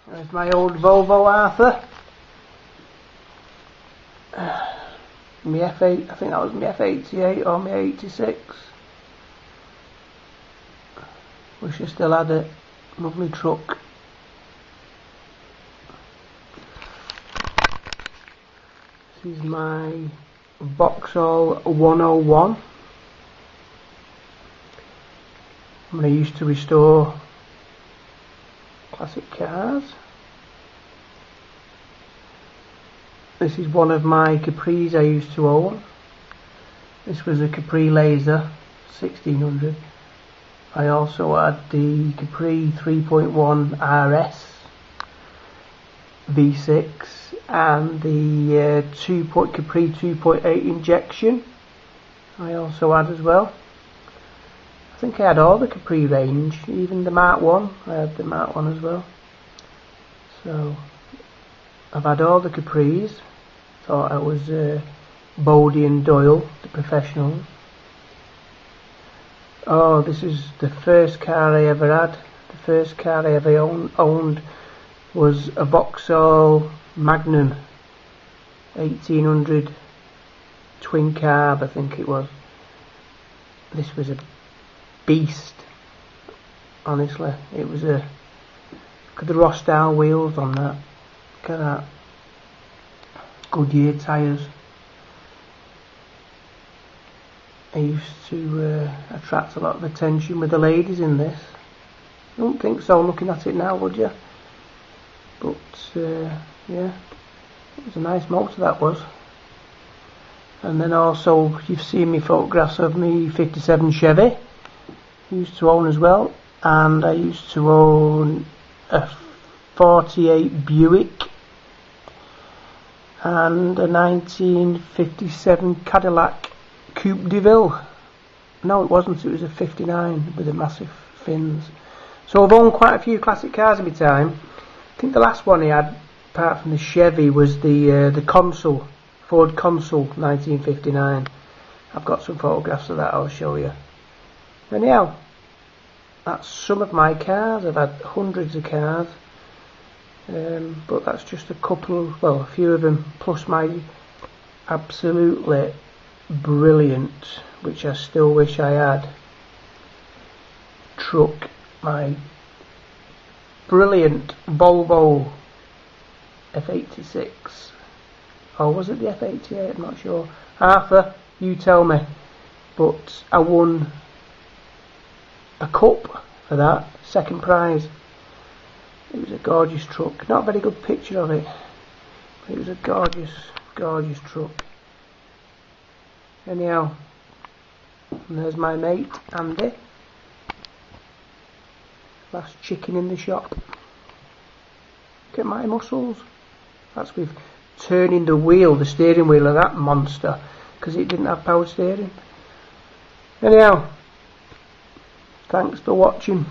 There's my old Volvo Arthur. My F8, I think that was my F88 or my 86. Wish I still had it. Lovely truck. This is my Vauxhall 101. I used to restore classic cars. This is one of my Capris I used to own. This was a Capri Laser 1600. I also had the Capri 3.1 RS V6 and the Capri 2.8 injection I also had as well. I think I had all the Capri range, even the Mark 1, I had the Mark 1 as well. So I've had all the Capris. Thought I was Bodie and Doyle, the professionals. Oh, this is the first car I ever had. The first car I ever owned was a Vauxhall Magnum 1800 twin carb, I think it was. This was a beast, honestly. It was a, look at the Rostyle wheels on that, look at that. Goodyear tyres. I used to attract a lot of attention with the ladies in this. I don't think so looking at it now, would you? But yeah, it was a nice motor, that was. And then also you've seen me photographs of me 57 Chevy I used to own as well, and I used to own a 48 Buick and a 1957 Cadillac Coupe de Ville. No, it wasn't, it was a 59 with the massive fins. So I've owned quite a few classic cars in my time. I think the last one I had, apart from the Chevy, was the Consul, Ford Consul 1959. I've got some photographs of that I'll show you. Anyhow, that's some of my cars. I've had hundreds of cars. But that's just a couple, well, a few of them, plus my absolutely brilliant, which I still wish I had, truck, my brilliant Volvo F86, or was it the F88, I'm not sure. Arthur, you tell me. But I won a cup for that, second prize. It was a gorgeous truck. Not a very good picture of it, but it was a gorgeous, gorgeous truck. Anyhow, and there's my mate Andy. Last chicken in the shop. Look at my muscles. That's with turning the wheel, the steering wheel of that monster, because it didn't have power steering. Anyhow, thanks for watching.